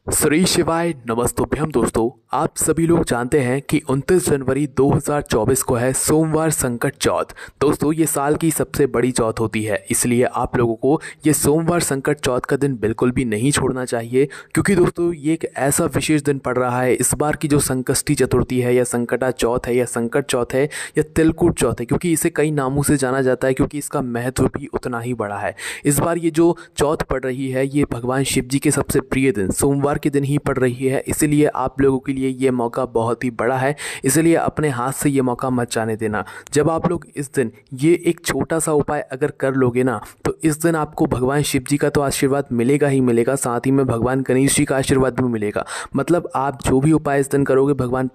श्री शिवाय नमस्तुभ्यम दोस्तों। आप सभी लोग जानते हैं कि 29 जनवरी 2024 को है सोमवार संकट चौथ। दोस्तों ये साल की सबसे बड़ी चौथ होती है, इसलिए आप लोगों को ये सोमवार संकट चौथ का दिन बिल्कुल भी नहीं छोड़ना चाहिए, क्योंकि दोस्तों ये एक ऐसा विशेष दिन पड़ रहा है इस बार की जो संकष्टी चतुर्थी है या संकटा चौथ है या संकट चौथ है या तिलकुट चौथ है, क्योंकि इसे कई नामों से जाना जाता है क्योंकि इसका महत्व भी उतना ही बड़ा है। इस बार ये जो चौथ पड़ रही है ये भगवान शिव जी के सबसे प्रिय दिन सोमवार के दिन ही पड़ रही है, इसलिए आप लोगों के लिए ये मौका बहुत ही बड़ा है। इसलिए अपने हाथ से ये मौका मत जाने देना। जब आप लोग इस दिन ये एक छोटा सा उपाय अगर कर लोगे ना, तो इस दिन आपको भगवान शिव जी का तो आशीर्वाद मिलेगा ही मिलेगा, साथ ही में भगवान गणेश जी का आशीर्वाद भी मिलेगा। मतलब आप जो भी उपाय इस दिन करोगे भगवान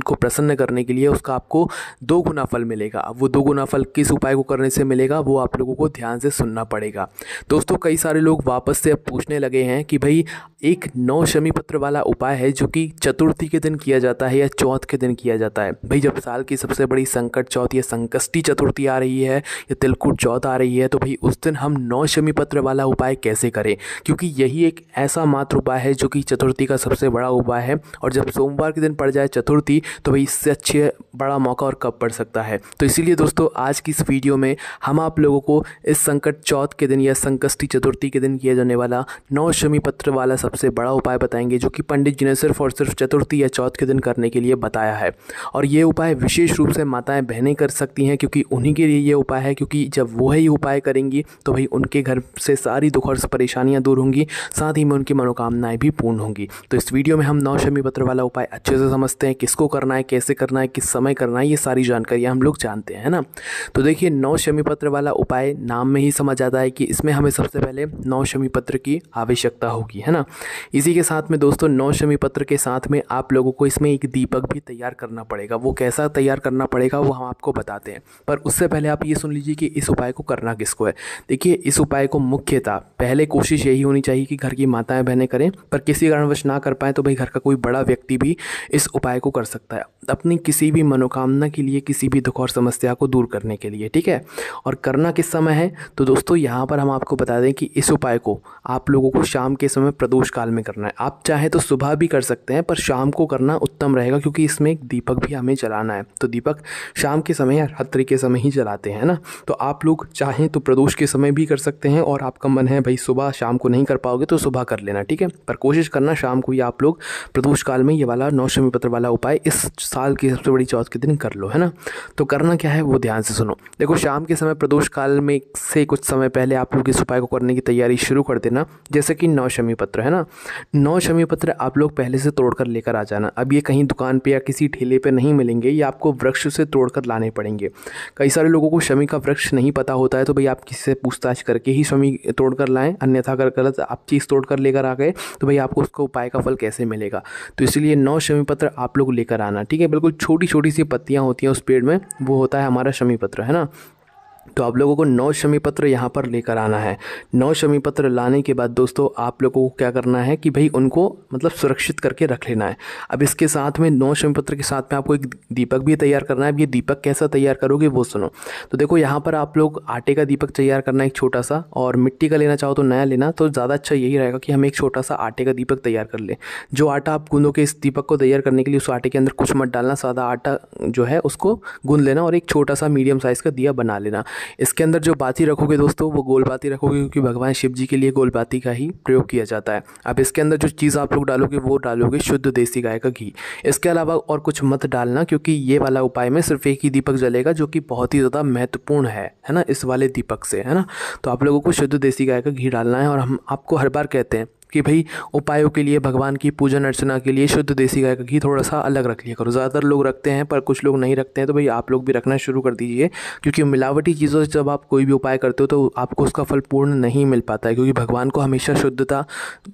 को प्रसन्न करने के लिए उसका आपको 2 गुना फल मिलेगा। अब वो 2 गुना फल किस उपाय को करने से मिलेगा वो आप लोगों को ध्यान से सुनना पड़ेगा। दोस्तों कई सारे लोग वापस से अब पूछने लगे हैं कि भाई एक 9 शमी पत्र वाला उपाय है जो कि चतुर्थी के दिन किया जाता है या चौथ के दिन किया जाता है। भाई जब साल की सबसे बड़ी संकट चौथ या संकष्टी चतुर्थी आ रही है या तिलकुट चौथ आ रही है, तो भाई उस दिन हम 9 शमी पत्र वाला उपाय कैसे करें, क्योंकि यही एक ऐसा मात्र उपाय है जो कि चतुर्थी का सबसे बड़ा उपाय है। और जब सोमवार के दिन पड़ जाए चतुर्थी तो भाई इससे अच्छे बड़ा मौका और कब पड़ सकता है। तो इसीलिए दोस्तों आज की इस वीडियो में हम आप लोगों को इस संकट चौथ के दिन या संकष्टी चतुर्थी के दिन किया जाने वाला 9 शमी पत्र वाला सबसे बड़ा उपाय बताएंगे, जो कि पंडित जी ने सिर्फ और सिर्फ चतुर्थी या चौथ के दिन करने के लिए बताया है। और ये उपाय विशेष रूप से माताएं बहनें कर सकती हैं, क्योंकि उन्हीं के लिए ये उपाय है, क्योंकि जब वो ये उपाय करेंगी तो भाई उनके घर से सारी दुख और परेशानियां दूर होंगी, साथ ही में उनकी मनोकामनाएं भी पूर्ण होंगी। तो इस वीडियो में हम 9 शमी पत्र वाला उपाय अच्छे से समझते हैं, किसको करना है, कैसे करना है, किस समय करना है, ये सारी जानकारियाँ हम लोग जानते हैं, है ना। तो देखिए 9 शमी पत्र वाला उपाय नाम में ही समझ आता है कि इसमें हमें सबसे पहले 9 शमी पत्र की आवश्यकता होगी, है ना। इसी के साथ में दोस्तों 9 शमी पत्र के साथ में आप लोगों को इसमें एक दीपक भी तैयार करना पड़ेगा। वो कैसा तैयार करना पड़ेगा वो हम आपको बताते हैं, पर उससे पहले आप ये सुन लीजिए कि इस उपाय को करना किसको है। देखिए इस उपाय को मुख्यतः पहले कोशिश यही होनी चाहिए कि घर की माताएं बहनें करें, पर किसी कारणवश ना कर पाए तो भाई घर का कोई बड़ा व्यक्ति भी इस उपाय को कर सकता है, अपनी किसी भी मनोकामना के लिए, किसी भी दुख और समस्या को दूर करने के लिए, ठीक है। और करना किस समय है, तो दोस्तों यहाँ पर हम आपको बता दें कि इस उपाय को आप लोगों को शाम के समय प्रदोष काल में करना है। आप चाहे तो सुबह भी कर सकते हैं, पर शाम को करना उत्तम रहेगा, क्योंकि इसमें एक दीपक भी हमें जलाना है। तो दीपक शाम के समय या रात्रि के समय ही जलाते हैं ना। तो आप लोग चाहें तो प्रदोष के समय भी कर सकते हैं, और आपका मन है भाई सुबह शाम को नहीं कर पाओगे तो सुबह कर लेना, ठीक है। पर कोशिश करना शाम को ही आप लोग प्रदोष काल में ये वाला 9 शमी पत्र वाला उपाय इस साल की सबसे बड़ी चौथ के दिन कर लो, है ना। तो करना क्या है वो ध्यान से सुनो। देखो शाम के समय प्रदोष काल में से कुछ समय पहले आप लोग इस उपाय को करने की तैयारी शुरू कर देना। जैसे कि 9 शमी पत्र है ना, 9 शमी पत्र आप लोग पहले से तोड़ कर लेकर आ जाना। अब ये कहीं दुकान पे या किसी ठेले पे नहीं मिलेंगे, ये आपको वृक्ष से तोड़ कर लाने पड़ेंगे। कई सारे लोगों को शमी का वृक्ष नहीं पता होता है, तो भाई आप किसी से पूछताछ करके ही शमी तोड़ कर लाएं, अन्यथा अगर गलत आप चीज़ तोड़ कर लेकर आ गए तो भाई आपको उसका उपाय का फल कैसे मिलेगा। तो इसलिए 9 शमी पत्र आप लोग लेकर आना, ठीक है। बिल्कुल छोटी छोटी सी पत्तियाँ होती हैं उस पेड़ में, वो होता है हमारा शमी पत्र, है ना। तो आप लोगों को 9 शमी पत्र यहाँ पर लेकर आना है। 9 शमी पत्र लाने के बाद दोस्तों आप लोगों को क्या करना है कि भाई उनको मतलब सुरक्षित करके रख लेना है। अब इसके साथ में 9 शमी पत्र के साथ में आपको एक दीपक भी तैयार करना है। अब ये दीपक कैसा तैयार करोगे वो सुनो। तो देखो यहाँ पर आप लोग आटे का दीपक तैयार करना है एक छोटा सा, और मिट्टी का लेना चाहो तो नया लेना, तो ज़्यादा अच्छा यही रहेगा कि हम एक छोटा सा आटे का दीपक तैयार कर लें। जो आटा आप गूंदोगे इस दीपक को तैयार करने के लिए, उस आटे के अंदर कुछ मत डालना, सादा आटा जो है उसको गूंद लेना और एक छोटा सा मीडियम साइज़ का दिया बना लेना। इसके अंदर जो बाती रखोगे दोस्तों वो गोल बाती रखोगे, क्योंकि भगवान शिव जी के लिए गोल बाती का ही प्रयोग किया जाता है। अब इसके अंदर जो चीज़ आप लोग डालोगे वो डालोगे शुद्ध देसी गाय का घी। इसके अलावा और कुछ मत डालना, क्योंकि ये वाला उपाय में सिर्फ एक ही दीपक जलेगा, जो कि बहुत ही ज़्यादा महत्वपूर्ण है ना, इस वाले दीपक से, है ना। तो आप लोगों को शुद्ध देसी गाय का घी डालना है। और हम आपको हर बार कहते हैं कि भाई उपायों के लिए, भगवान की पूजन अर्चना के लिए शुद्ध देसी गाय का घी थोड़ा सा अलग रख लिया करो। ज़्यादातर लोग रखते हैं पर कुछ लोग नहीं रखते हैं, तो भाई आप लोग भी रखना शुरू कर दीजिए, क्योंकि मिलावटी चीज़ों से जब आप कोई भी उपाय करते हो तो आपको उसका फल पूर्ण नहीं मिल पाता है, क्योंकि भगवान को हमेशा शुद्धता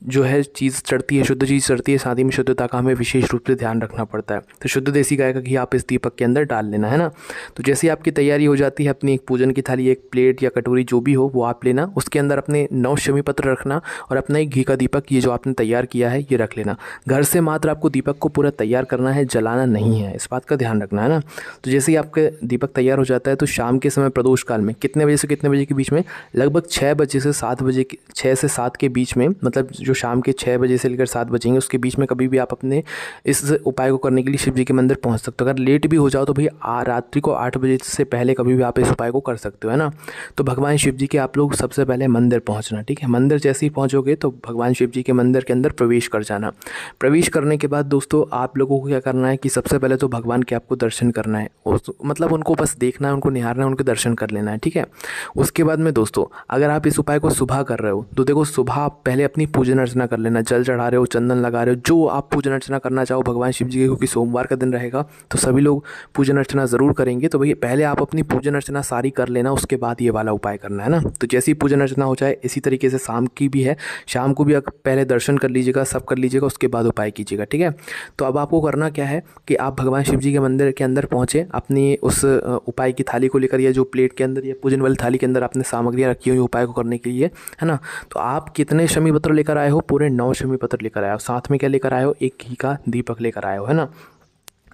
जो है चीज़ चढ़ती है, शुद्ध चीज़ चढ़ती है, साथ ही में शुद्धता का हमें विशेष रूप से ध्यान रखना पड़ता है। तो शुद्ध देसी गाय का घी आप इस दीपक के अंदर डाल लेना, है ना। तो जैसे आपकी तैयारी हो जाती है, अपनी एक पूजन की थाली, एक प्लेट या कटोरी जो भी हो वो आप लेना, उसके अंदर अपने 9 शमी पत्र रखना और अपना एक घी का दीपक ये जो आपने तैयार किया है ये रख लेना। घर से मात्र आपको दीपक को पूरा तैयार करना है, जलाना नहीं है, इस बात का ध्यान रखना है ना। तो जैसे ही आपके दीपक तैयार हो जाता है तो शाम के समय प्रदोष काल में कितने बजे से कितने बजे के बीच में, लगभग 6 बजे से 7 बजे, 6 से 7 के बीच में, मतलब जो शाम के 6 बजे से लेकर 7 बजेंगे उसके बीच में कभी भी आप अपने इस उपाय को करने के लिए शिव जी के मंदिर पहुँच सकते हो। अगर लेट भी हो जाओ तो भाई रात्रि को 8 बजे से पहले कभी भी आप इस उपाय को कर सकते हो, है ना। तो भगवान शिव जी के आप लोग सबसे पहले मंदिर पहुंचना, ठीक है। मंदिर जैसे ही पहुंचोगे तो भगवान शिव जी के मंदिर के अंदर प्रवेश कर जाना। प्रवेश करने के बाद दोस्तों आप लोगों को क्या करना है कि सबसे पहले तो भगवान के आपको दर्शन करना है, मतलब उनको बस देखना है, उनको निहारना है, उनके दर्शन कर लेना है, ठीक है। उसके बाद में दोस्तों अगर आप इस उपाय को सुबह कर रहे हो तो देखो सुबह आप पहले अपनी पूजन अर्चना कर लेना, जल चढ़ा रहे हो, चंदन लगा रहे हो, जो आप पूजन अर्चना करना चाहो भगवान शिव जी के, क्योंकि सोमवार का दिन रहेगा तो सभी लोग पूजन अर्चना ज़रूर करेंगे। तो भैया पहले आप अपनी पूजन अर्चना सारी कर लेना, उसके बाद ये वाला उपाय करना है ना। तो जैसे ही पूजन अर्चना हो जाए, इसी तरीके से शाम की भी है, शाम को भी पहले दर्शन कर लीजिएगा, सब कर लीजिएगा, उसके बाद उपाय कीजिएगा, ठीक है। तो अब आपको करना क्या है कि आप भगवान शिव जी के मंदिर के अंदर पहुँचे, अपनी उस उपाय की थाली को लेकर, या जो प्लेट के अंदर या पूजन वाली थाली के अंदर आपने सामग्रियाँ रखी हुई उपाय को करने के लिए, है ना। तो आप कितने शमी पत्र लेकर आए हो? पूरे 9 शमी पत्र लेकर आए हो। साथ में क्या लेकर आए हो? एक घी का दीपक लेकर आए हो, है ना।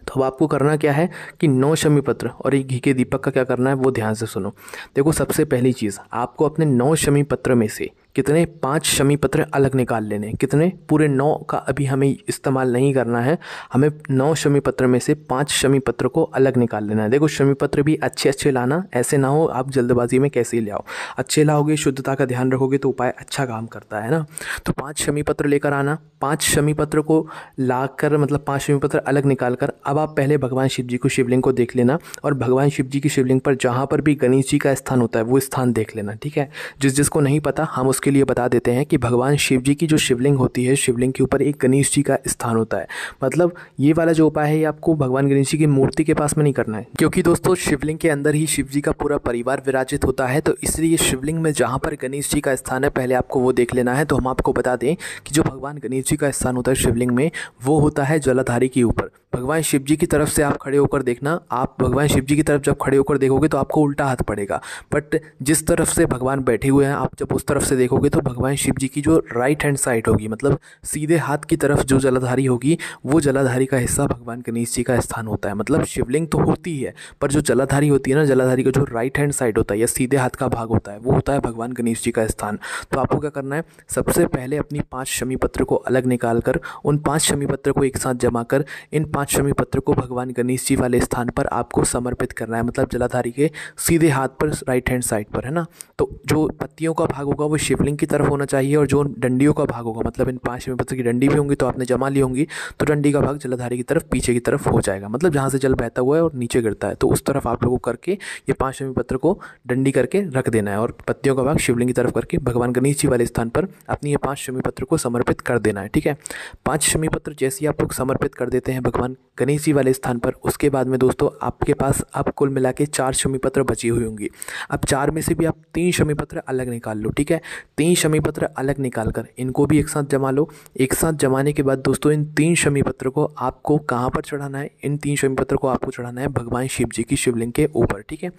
तो अब आपको करना क्या है कि 9 शमी पत्र और एक घी के दीपक का क्या करना है वो ध्यान से सुनो। देखो सबसे पहली चीज़, आपको अपने 9 शमी पत्र में से कितने 5 शमी पत्र अलग निकाल लेने हैं। कितने? पूरे 9 का अभी हमें इस्तेमाल नहीं करना है, हमें 9 शमी पत्र में से 5 शमी पत्र को अलग निकाल लेना है। देखो शमी पत्र भी अच्छे अच्छे लाना, ऐसे ना हो आप जल्दबाजी में कैसे ही ले आओ, अच्छे लाओगे, शुद्धता का ध्यान रखोगे तो उपाय अच्छा काम करता है ना। तो 5 शमी पत्र लेकर आना। 5 शमी पत्र को ला कर, मतलब 5 शमी पत्र अलग निकाल कर, अब आप पहले भगवान शिव जी को, शिवलिंग को देख लेना, और भगवान शिव जी की शिवलिंग पर जहाँ पर भी गणेश जी का स्थान होता है वो स्थान देख लेना, ठीक है। जिसको नहीं पता हम उसके लिए बता देते हैं कि भगवान शिव जी की जो शिवलिंग होती है, शिवलिंग के ऊपर एक गणेश जी का स्थान होता है। मतलब ये वाला जो उपाय है ये आपको भगवान गणेश जी की मूर्ति के पास में नहीं करना है, क्योंकि दोस्तों शिवलिंग के अंदर ही शिव जी का पूरा परिवार विराजित होता है। तो इसलिए शिवलिंग में जहाँ पर गणेश जी का स्थान है पहले आपको वो देख लेना है। तो हम आपको बता दें कि जो भगवान गणेश जी का स्थान होता है शिवलिंग में, वो होता है जलाधारी के ऊपर। भगवान शिव जी की तरफ से आप खड़े होकर देखना, आप भगवान शिव जी की तरफ जब खड़े होकर देखोगे तो आपको उल्टा हाथ पड़ेगा, बट जिस तरफ से भगवान बैठे हुए हैं आप जब उस तरफ से देखोगे तो भगवान शिव जी की जो राइट हैंड साइड होगी, मतलब सीधे हाथ की तरफ जो जलाधारी होगी, वो जलाधारी का हिस्सा भगवान गणेश जी का स्थान होता है। मतलब शिवलिंग तो होती है पर जो जलाधारी होती है ना, जलाधारी का जो राइट हैंड साइड होता है या सीधे हाथ का भाग होता है वो होता है भगवान गणेश जी का स्थान। तो आपको क्या करना है, सबसे पहले अपनी 5 शमी पत्र को अलग निकाल कर उन 5 शमी पत्र को एक साथ जमा कर इन 5 शमी पत्र को भगवान गणेश जी वाले स्थान पर आपको समर्पित करना है, मतलब जलाधारी के सीधे हाथ पर, राइट हैंड साइड पर, है ना। तो जो पत्तियों का भाग होगा वो शिवलिंग की तरफ होना चाहिए, और जो डंडियों का भाग होगा, मतलब इन 5 शमी पत्र की डंडी भी होंगी तो आपने जमा ली होंगी, तो डंडी का भाग जलाधारी की तरफ, पीछे की तरफ हो जाएगा, मतलब जहाँ से जल बहता हुआ है और नीचे गिरता है, तो उस तरफ आप लोगों को करके ये 5 शमी पत्र को डंडी करके रख देना है, और पत्तियों का भाग शिवलिंग की तरफ करके भगवान गणेश जी वाले स्थान पर अपनी ये 5 शमी पत्र को समर्पित कर देना है, ठीक है। 5 शमी पत्र जैसे ही आप लोग समर्पित कर देते हैं भगवान गणेश जी वाले स्थान पर, उसके बाद में दोस्तों आपके पास अब कुल मिला के 4 शमी पत्र बची हुई होंगी। अब 4 में से भी आप 3 शमी पत्र अलग निकाल लो, ठीक है। 3 शमी पत्र अलग निकाल कर इनको भी एक साथ जमा लो। एक साथ जमाने के बाद दोस्तों इन 3 शमी पत्र को आपको कहाँ पर चढ़ाना है? इन 3 शमी पत्र को आपको चढ़ाना है भगवान शिव जी की शिवलिंग के ऊपर, ठीक है।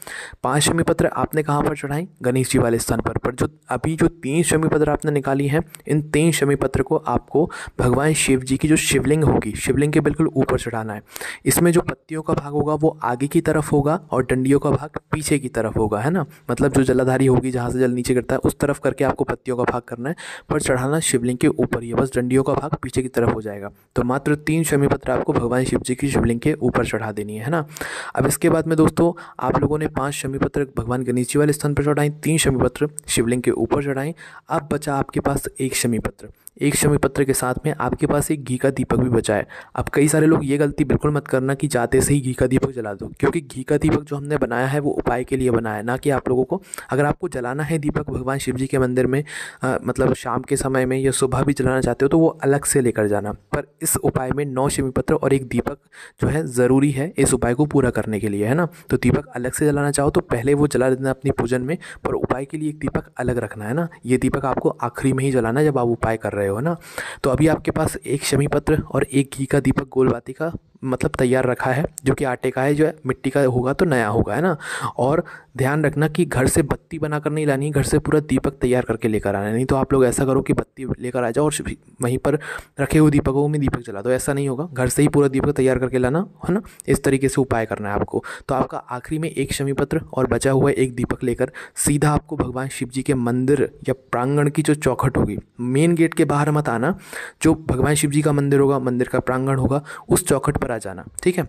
5 शमी पत्र आपने कहाँ पर चढ़ाएं? गणेश जी वाले स्थान पर जो अभी जो 3 शमी पत्र आपने निकाली हैं, इन 3 शमी पत्र को आपको भगवान शिव जी की जो शिवलिंग होगी, शिवलिंग के बिल्कुल ऊपर चढ़ाना है। इसमें जो पत्तियों का भाग होगा वो आगे की तरफ होगा और डंडियों का भाग पीछे की तरफ होगा, है ना। मतलब जो जलाधारी होगी जहाँ से जल नीचे गिरता है उस तरफ करके आपको पत्तियों का भाग करना है, पर चढ़ाना शिवलिंग के ऊपर ही है, बस डंडियों का भाग पीछे की तरफ हो जाएगा। तो मात्र 3 शमी पत्र आपको भगवान शिव जी की शिवलिंग के ऊपर चढ़ा देनी है ना। अब इसके बाद में दोस्तों आप लोगों ने 5 शमी पत्र भगवान गणेश जी वाले स्थान पर चढ़ाएं, 3 शमी पत्र शिवलिंग के ऊपर चढ़ाएं। अब बचा आपके पास 1 शमी पत्र। 1 शमी पत्र के साथ में आपके पास एक घी का दीपक भी बचा है। अब कई सारे लोग ये गलती बिल्कुल मत करना कि जाते से ही घी का दीपक जला दो, क्योंकि घी का दीपक जो हमने बनाया है वो उपाय के लिए बनाया है, ना कि आप लोगों को। अगर आपको जलाना है दीपक भगवान शिव जी के मंदिर में, मतलब शाम के समय में या सुबह भी जलाना चाहते हो तो वो अलग से लेकर जाना, पर इस उपाय में 9 शमी पत्र और एक दीपक जो है ज़रूरी है इस उपाय को पूरा करने के लिए, है ना। तो दीपक अलग से जलाना चाहो तो पहले वो जला देना अपनी पूजन में, पर उपाय के लिए एक दीपक अलग रखना है ना। ये दीपक आपको आखिरी में ही जलाना है जब आप उपाय कर रहे हो ना। तो अभी आपके पास 1 शमी पत्र और एक घी का दीपक गोलबाती का मतलब तैयार रखा है, जो कि आटे का है, जो है मिट्टी का होगा तो नया होगा, है ना। और ध्यान रखना कि घर से बत्ती बनाकर नहीं लानी, घर से पूरा दीपक तैयार करके लेकर आना है। नहीं तो आप लोग ऐसा करो कि बत्ती लेकर आ जाओ और वहीं पर रखे हुए दीपकों में दीपक जला दो, ऐसा नहीं होगा। घर से ही पूरा दीपक तैयार करके लाना है ना। इस तरीके से उपाय करना है आपको। तो आपका आखिरी में एक शमी पत्र और बचा हुआ एक दीपक लेकर सीधा आपको भगवान शिव जी के मंदिर या प्रांगण की जो चौखट होगी, मेन गेट के बाहर मत आना, जो भगवान शिव जी का मंदिर होगा, मंदिर का प्रांगण होगा, उस चौखट पर आ जाना, ठीक है।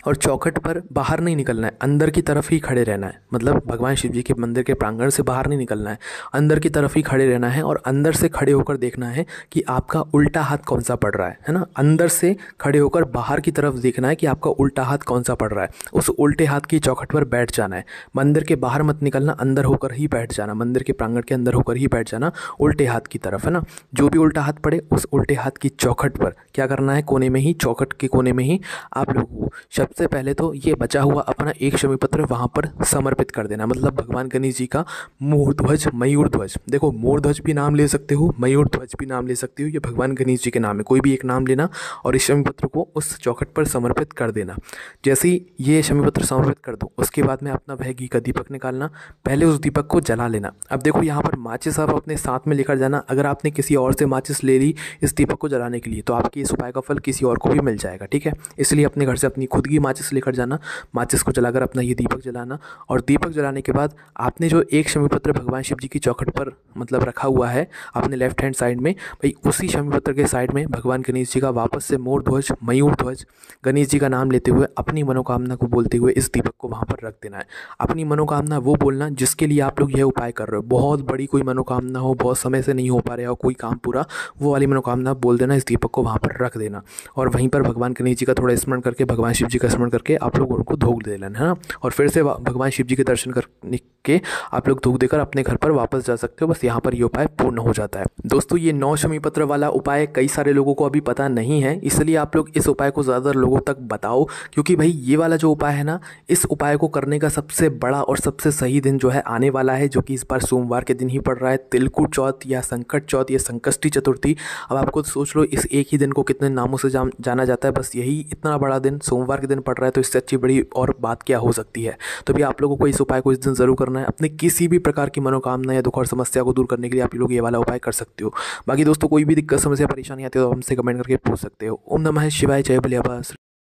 और चौखट पर बाहर नहीं निकलना है, अंदर की तरफ ही खड़े रहना है। मतलब भगवान शिव जी के मंदिर के प्रांगण से बाहर नहीं निकलना है, अंदर की तरफ ही खड़े रहना है। और अंदर से खड़े होकर देखना है कि आपका उल्टा हाथ कौन सा पड़ रहा है ना। अंदर से खड़े होकर बाहर की तरफ देखना है कि आपका उल्टा हाथ कौन सा पड़ रहा है। उस उल्टे हाथ की चौखट पर बैठ जाना है। मंदिर के बाहर मत निकलना, अंदर होकर ही बैठ जाना, मंदिर के प्रांगण के अंदर होकर ही बैठ जाना, उल्टे हाथ की तरफ, है ना। जो भी उल्टा हाथ पड़े उस उल्टे हाथ की चौखट पर क्या करना है, कोने में ही, चौखट के कोने में ही आप लोगों को सबसे पहले तो ये बचा हुआ अपना एक शमी पत्र वहाँ पर समर्पित कर देना। मतलब भगवान गणेश जी का मोर ध्वज, मयूर ध्वज, देखो मोर ध्वज भी नाम ले सकते हो, मयूर ध्वज भी नाम ले सकते हो, ये भगवान गणेश जी के नाम है, कोई भी एक नाम लेना और इस शमी पत्र को उस चौखट पर समर्पित कर देना। जैसे ही ये शमी पत्र समर्पित कर दो, उसके बाद में अपना वह घी का दीपक निकालना, पहले उस दीपक को जला लेना। अब देखो यहाँ पर माचिस आप अपने साथ में लेकर जाना। अगर आपने किसी और से माचिस ले ली इस दीपक को जलाने के लिए तो आपके इस उपाय का फल किसी और को भी मिल जाएगा, ठीक है। इसलिए अपने घर से अपनी खुद की माचिस लेकर जाना, माचिस को जलाकर अपना ये दीपक जलाना। और दीपक जलाने के बाद आपने जो एक शमी पत्र भगवान शिव जी की चौखट पर मतलब रखा हुआ है अपने लेफ्ट हैंड साइड में, भाई उसी शमी पत्र के साइड में भगवान गणेश जी का वापस से मोर ध्वज, मयूर ध्वज, गणेश जी का नाम लेते हुए अपनी मनोकामना को बोलते हुए इस दीपक को वहाँ पर रख देना है। अपनी मनोकामना वो बोलना जिसके लिए आप लोग यह उपाय कर रहे हो। बहुत बड़ी कोई मनोकामना हो, बहुत समय से नहीं हो पा रहा हो कोई काम पूरा, वो वाली मनोकामना बोल देना, इस दीपक को वहाँ पर रख देना। और वहीं पर भगवान गणेश जी का थोड़ा स्मरण करके, भगवान शिव जी का स्मरण करके आप लोग उनको धूप दे लेना, है ना। और फिर से भगवान शिव जी के दर्शन करने के आप लोग धूप देकर अपने घर पर वापस जा सकते हो। बस यहाँ पर ये उपाय पूर्ण हो जाता है। दोस्तों ये 9 शमी पत्र वाला उपाय कई सारे लोगों को अभी पता नहीं है, इसलिए आप लोग इस उपाय को ज़्यादातर लोगों तक बताओ, क्योंकि भाई ये वाला जो उपाय है ना, इस उपाय को करने का सबसे बड़ा और सबसे सही दिन जो है आने वाला है, जो कि इस बार सोमवार के दिन ही पड़ रहा है। तिलकुट चौथ या संकट चौथ या संकष्टी चतुर्थी, अब आपको सोच लो इस एक ही दिन को कितने नामों से जाना जाता है। बस यही इतना बड़ा दिन सोमवार के दिन पड़ रहा है, तो इससे अच्छी बड़ी और बात क्या हो सकती है। तो भी आप लोगों को इस उपाय को इस दिन जरूर करना है। अपने किसी भी प्रकार की मनोकामना या दुख और समस्या को दूर करने के लिए आप लोग ये वाला उपाय कर सकते हो। बाकी दोस्तों कोई भी दिक्कत, समस्या, परेशानी आती है तो हमसे कमेंट करके पूछ सकते हो। ओम नमः शिवाय, जय भोले बाबा।